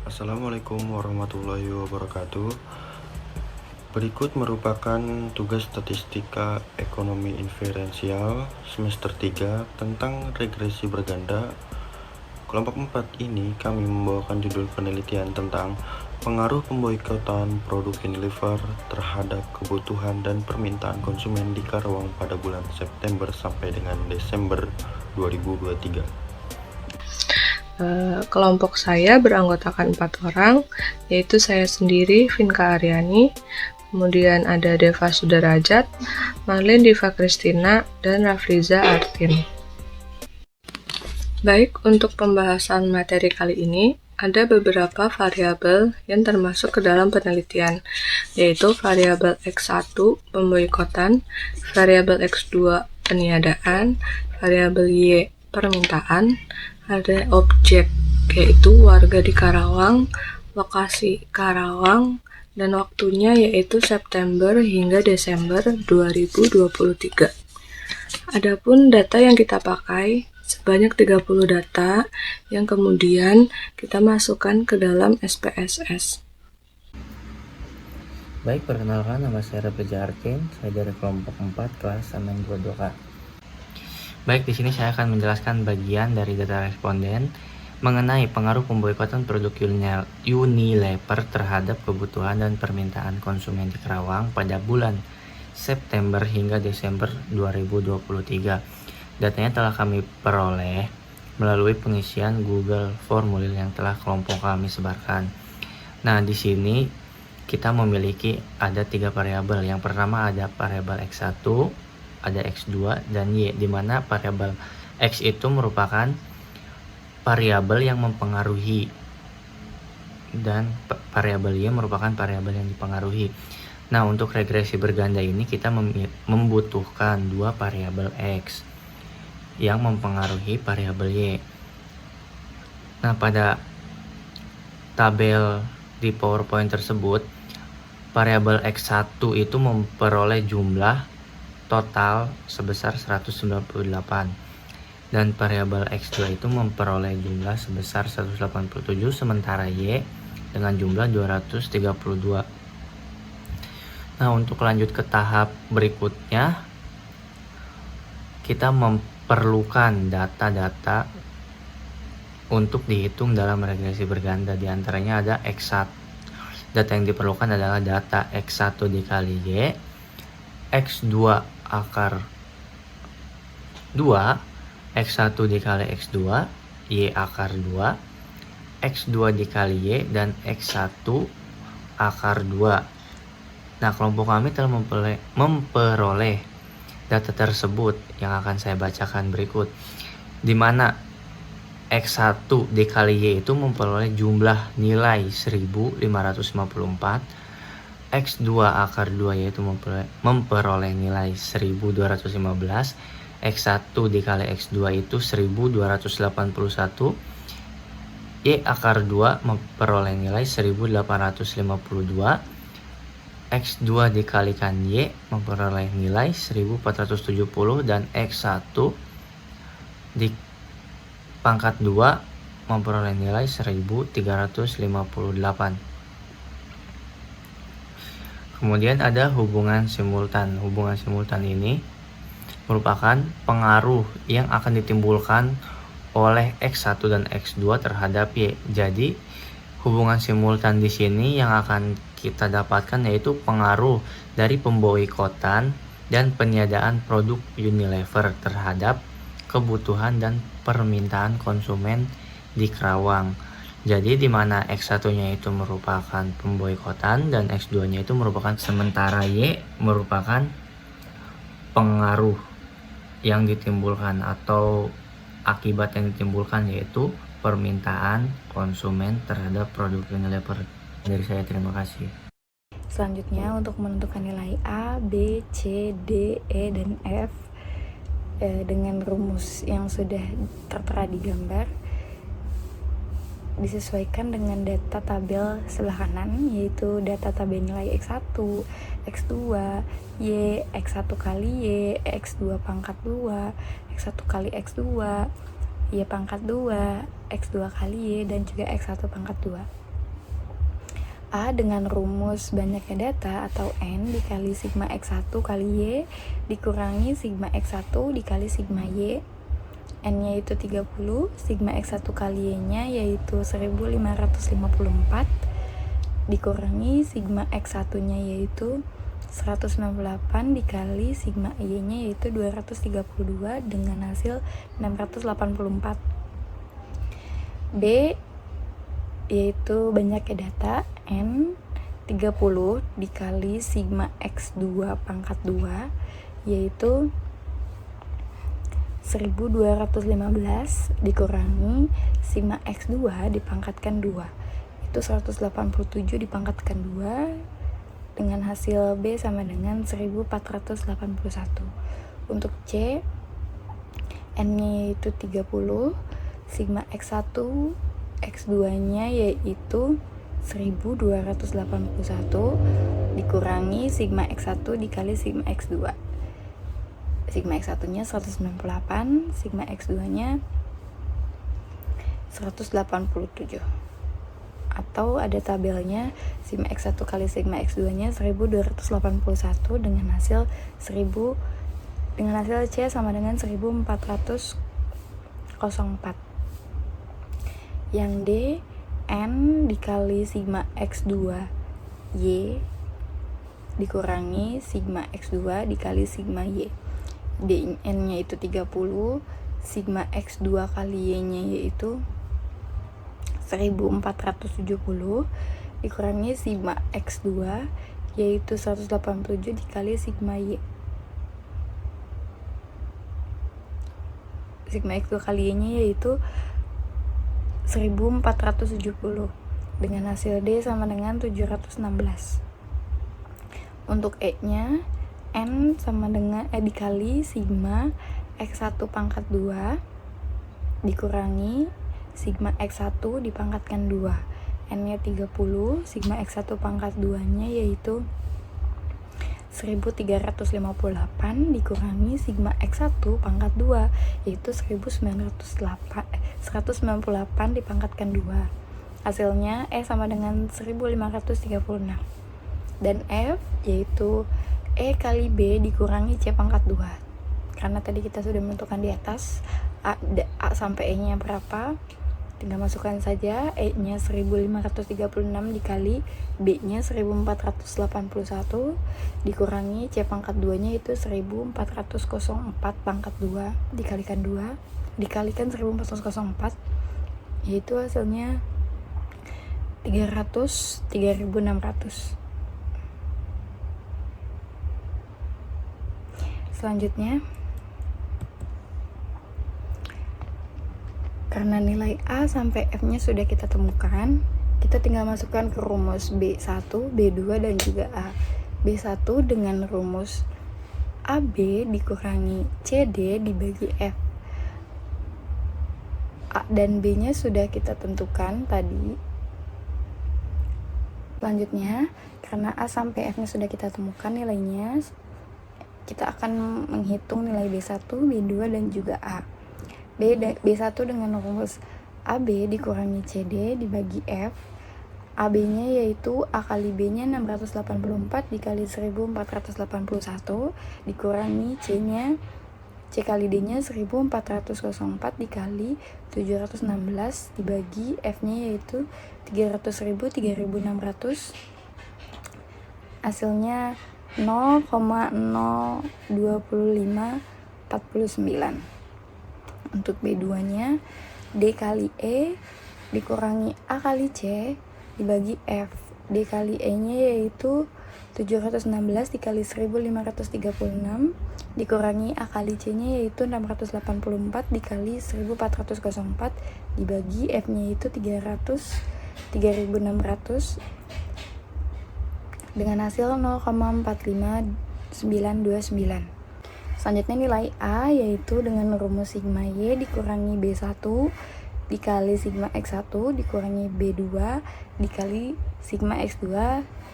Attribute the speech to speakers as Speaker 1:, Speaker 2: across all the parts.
Speaker 1: Assalamualaikum warahmatullahi wabarakatuh. Berikut merupakan tugas statistika ekonomi inferensial semester 3 tentang regresi berganda. Kelompok 4 ini kami membawakan judul penelitian tentang pengaruh pemboikotan produk Unilever terhadap kebutuhan dan permintaan konsumen di Karawang pada bulan September sampai dengan Desember 2023.
Speaker 2: Kelompok saya beranggotakan 4 orang, yaitu saya sendiri, Vinka Aryani, kemudian ada Deva Sudarajat, Marlene Diva Kristina, dan Rafliza Artin. Baik, untuk pembahasan materi kali ini, ada beberapa variabel yang termasuk ke dalam penelitian, yaitu variabel X1 pemboikotan, variabel X2 peniadaan, variabel Y permintaan, ada objek yaitu warga di Karawang, lokasi Karawang, dan waktunya yaitu September hingga Desember 2023. Adapun data yang kita pakai sebanyak 30 data yang kemudian kita masukkan ke dalam SPSS.
Speaker 3: Baik, perkenalkan, nama saya Rafliza Artin, saya dari kelompok 4 kelas 622K. Baik, di sini saya akan menjelaskan bagian dari data responden mengenai pengaruh pemboikotan produk Unilever terhadap kebutuhan dan permintaan konsumen di Karawang pada bulan September hingga Desember 2023. Datanya telah kami peroleh melalui pengisian Google Formulir yang telah kelompok kami sebarkan. Nah, di sini kita memiliki ada 3 variabel. Yang pertama ada variabel X1, ada X2 dan Y, di mana variabel X itu merupakan variabel yang mempengaruhi dan variabel Y merupakan variabel yang dipengaruhi. Nah, untuk regresi berganda ini kita membutuhkan 2 variabel X yang mempengaruhi variabel Y. Nah, pada tabel di PowerPoint tersebut, variabel X1 itu memperoleh jumlah total sebesar 198 dan variabel X2 itu memperoleh jumlah sebesar 187, sementara Y dengan jumlah 232. Nah, untuk lanjut ke tahap berikutnya, kita memerlukan data-data untuk dihitung dalam regresi berganda. Di antaranya ada X1. Data yang diperlukan adalah data X1 dikali Y, X2 akar 2, X1 dikali X2, Y akar 2, X2 dikali Y, dan X1 akar 2. Nah, kelompok kami telah memperoleh data tersebut yang akan saya bacakan berikut, di mana X1 dikali Y itu memperoleh jumlah nilai 1554, X2 akar 2 yaitu memperoleh nilai 1215, X1 dikali X2 itu 1281, Y akar 2 memperoleh nilai 1852, X2 dikalikan Y memperoleh nilai 1470, dan X1 di pangkat 2 memperoleh nilai 1358. Kemudian ada hubungan simultan. Hubungan simultan ini merupakan pengaruh yang akan ditimbulkan oleh X1 dan X2 terhadap Y. Jadi, hubungan simultan di sini yang akan kita dapatkan yaitu pengaruh dari pemboikotan dan peniadaan produk Unilever terhadap kebutuhan dan permintaan konsumen di Karawang. Jadi di mana X1-nya itu merupakan pemboikotan dan X2-nya itu merupakan, sementara Y merupakan pengaruh yang ditimbulkan atau akibat yang ditimbulkan, yaitu permintaan konsumen terhadap produk Unilever. Dari saya, terima kasih.
Speaker 4: Selanjutnya, untuk menentukan nilai A, B, C, D, E, dan F dengan rumus yang sudah tertera di gambar, disesuaikan dengan data tabel sebelah kanan, yaitu data tabel nilai X1, X2, Y, X1 kali Y, X2 pangkat 2, X1 kali X2, Y pangkat 2, X2 kali Y, dan juga X1 pangkat 2. A dengan rumus banyaknya data atau N dikali sigma X1 kali Y dikurangi sigma X1 dikali sigma Y. N-nya itu 30, sigma X1 kali Y-nya yaitu 1554 dikurangi sigma X1-nya yaitu 198 dikali sigma Y-nya yaitu 232 dengan hasil 684. B yaitu banyaknya data N 30 dikali sigma X2 pangkat 2 yaitu 1215 dikurangi sigma X2 dipangkatkan 2 itu 187 dipangkatkan 2 dengan hasil B sama dengan 1481. Untuk C N-nya yaitu 30, sigma X1 X2-nya yaitu 1281 dikurangi sigma X1 dikali sigma X2. Sigma X1-nya 198, sigma X2-nya 187. Atau ada tabelnya sigma X1 kali sigma X2-nya 1281 dengan hasil C sama dengan 1404. Yang D N dikali sigma X2 Y dikurangi sigma X2 dikali sigma Y. N-nya itu 30, sigma X2 kali Y-nya yaitu 1470 dikurangi sigma X2 yaitu 187 dikali sigma Y. Sigma X2 kali Y-nya yaitu 1470 dengan hasil D sama dengan 716. Untuk E-nya N sama dengan dikali sigma X1 pangkat 2 dikurangi sigma X1 dipangkatkan 2. N-nya 30, sigma X1 pangkat 2-nya yaitu 1358 dikurangi sigma X1 pangkat 2 yaitu 198 dipangkatkan 2. Hasilnya E sama dengan 1536. Dan F yaitu E kali B dikurangi C pangkat 2. Karena tadi kita sudah menentukan di atas A sampai E-nya berapa, tinggal masukkan saja. E-nya 1536 dikali B-nya 1481 dikurangi C pangkat 2-nya itu 1404 pangkat 2 dikalikan 1404 yaitu hasilnya 3600. Selanjutnya, karena nilai A sampai F-nya sudah kita temukan, kita tinggal masukkan ke rumus B1, B2, dan juga A. B1 dengan rumus AB dikurangi CD dibagi F. A dan B-nya sudah kita tentukan tadi. Selanjutnya, karena A sampai F-nya sudah kita temukan nilainya, kita akan menghitung nilai B1, B2, dan juga A. B1 dengan rumus AB dikurangi CD dibagi F. AB-nya yaitu A kali B-nya 684 dikali 1481 dikurangi C-nya C kali D-nya 1404 dikali 716 dibagi F-nya yaitu 300.000 3600. Hasilnya 0,02549. Untuk B2-nya D kali E dikurangi A kali C dibagi F. D kali E-nya yaitu 716 dikali 1536 dikurangi A kali C-nya yaitu 684 dikali 1404 dibagi F-nya yaitu 3600 dengan hasil 0,45929. Selanjutnya nilai A yaitu dengan rumus sigma Y dikurangi B1 dikali sigma X1 dikurangi B2 dikali sigma X2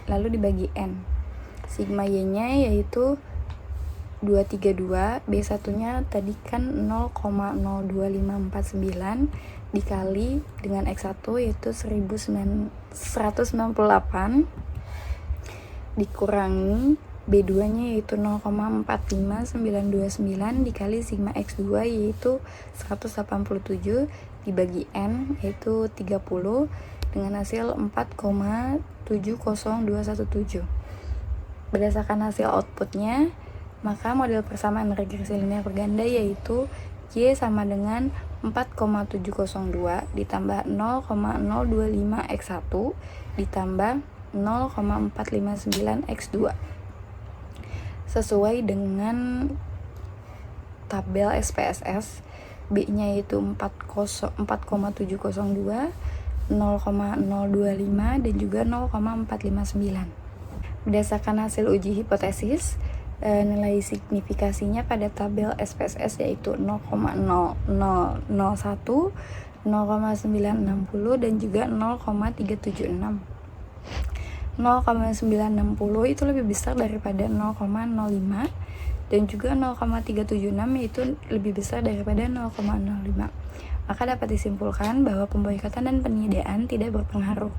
Speaker 4: lalu dibagi N. Sigma Y-nya yaitu 232, B1-nya tadi kan 0,02549 dikali dengan X1 yaitu 198 dikurangi B2 nya yaitu 0,45929 dikali sigma X2 yaitu 187 dibagi N yaitu 30 dengan hasil 4,70217. Berdasarkan hasil outputnya, maka model persamaan regresi linear berganda yaitu Y sama dengan 4,702 ditambah 0,025 X1 ditambah 0,459 X2 sesuai dengan tabel SPSS. B-nya yaitu 4,702, 0,025 dan juga 0,459. Berdasarkan hasil uji hipotesis, nilai signifikasinya pada tabel SPSS yaitu 0,0001, 0,960 dan juga 0,376. 0,960 itu lebih besar daripada 0,05 dan juga 0,376 yaitu lebih besar daripada 0,05. Maka dapat disimpulkan bahwa pemboikotan dan penyediaan tidak berpengaruh.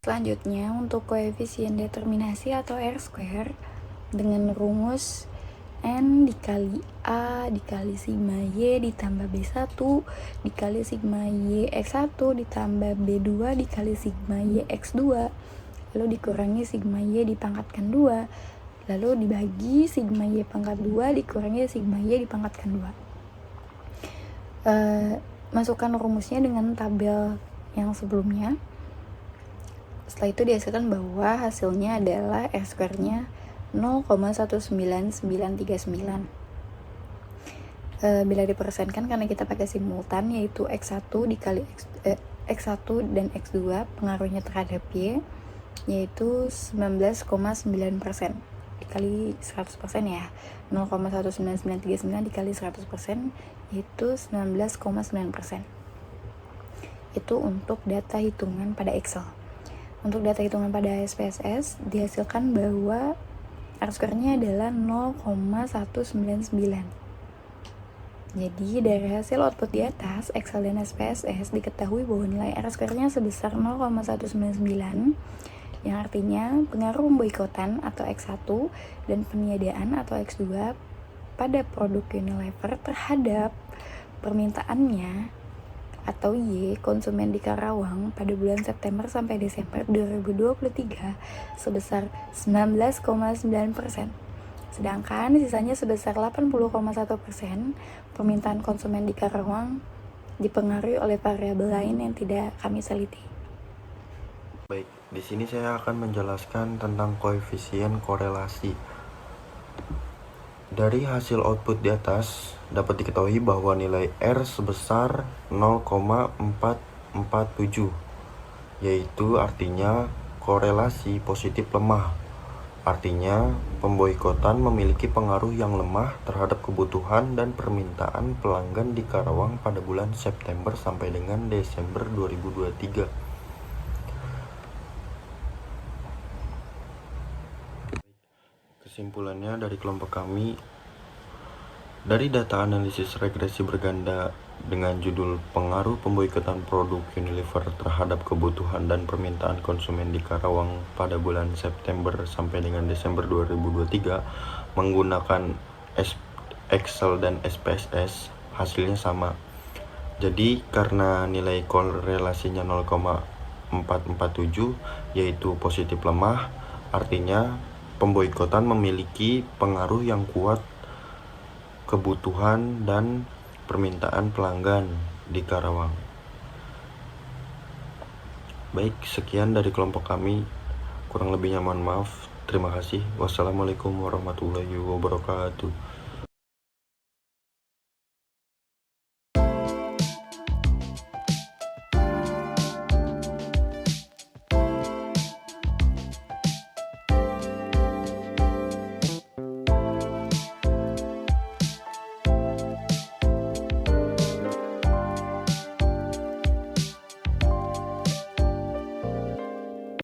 Speaker 4: Selanjutnya untuk koefisien determinasi atau R-square dengan rumus N dikali A dikali sigma Y ditambah B1 dikali sigma Y X1 ditambah B2 dikali sigma Y X2 lalu dikurangi sigma Y dipangkatkan 2 lalu dibagi sigma Y pangkat 2 dikurangi sigma Y dipangkatkan 2. Masukkan rumusnya dengan tabel yang sebelumnya. Setelah itu dihasilkan bahwa hasilnya adalah R-square nya 0,19939. Bila dipersenkan karena kita pakai simultan yaitu X1 dikali X1 dan X2 pengaruhnya terhadap Y yaitu 19,9% dikali 100% ya. 0,19939 dikali 100% yaitu 19,9%. Itu untuk data hitungan pada Excel. Untuk data hitungan pada SPSS dihasilkan bahwa R-square-nya adalah 0,199. Jadi dari hasil output di atas, Excel dan SPSS diketahui bahwa nilai R-square-nya sebesar 0,199 yang artinya pengaruh pemboikotan atau X1 dan penyediaan atau X2 pada produk Unilever terhadap permintaannya atau Y konsumen di Karawang pada bulan September sampai Desember 2023 sebesar 19,9%. Sedangkan sisanya sebesar 80,1% permintaan konsumen di Karawang dipengaruhi oleh variabel lain yang tidak kami teliti.
Speaker 1: Baik, di sini saya akan menjelaskan tentang koefisien korelasi. Dari hasil output di atas, dapat diketahui bahwa nilai R sebesar 0,447, yaitu artinya korelasi positif lemah. Artinya, pemboikotan memiliki pengaruh yang lemah terhadap kebutuhan dan permintaan pelanggan di Karawang pada bulan September sampai dengan Desember 2023. Kesimpulannya dari kelompok kami, dari data analisis regresi berganda dengan judul pengaruh pemboikotan produk Unilever terhadap kebutuhan dan permintaan konsumen di Karawang pada bulan September sampai dengan Desember 2023 menggunakan Excel dan SPSS, hasilnya sama. Jadi karena nilai korelasinya 0,447 yaitu positif lemah, artinya pemboikotan memiliki pengaruh yang kuat kebutuhan dan permintaan pelanggan di Karawang. Baik, sekian dari kelompok kami. Kurang lebihnya mohon maaf. Terima kasih. Wassalamualaikum warahmatullahi wabarakatuh.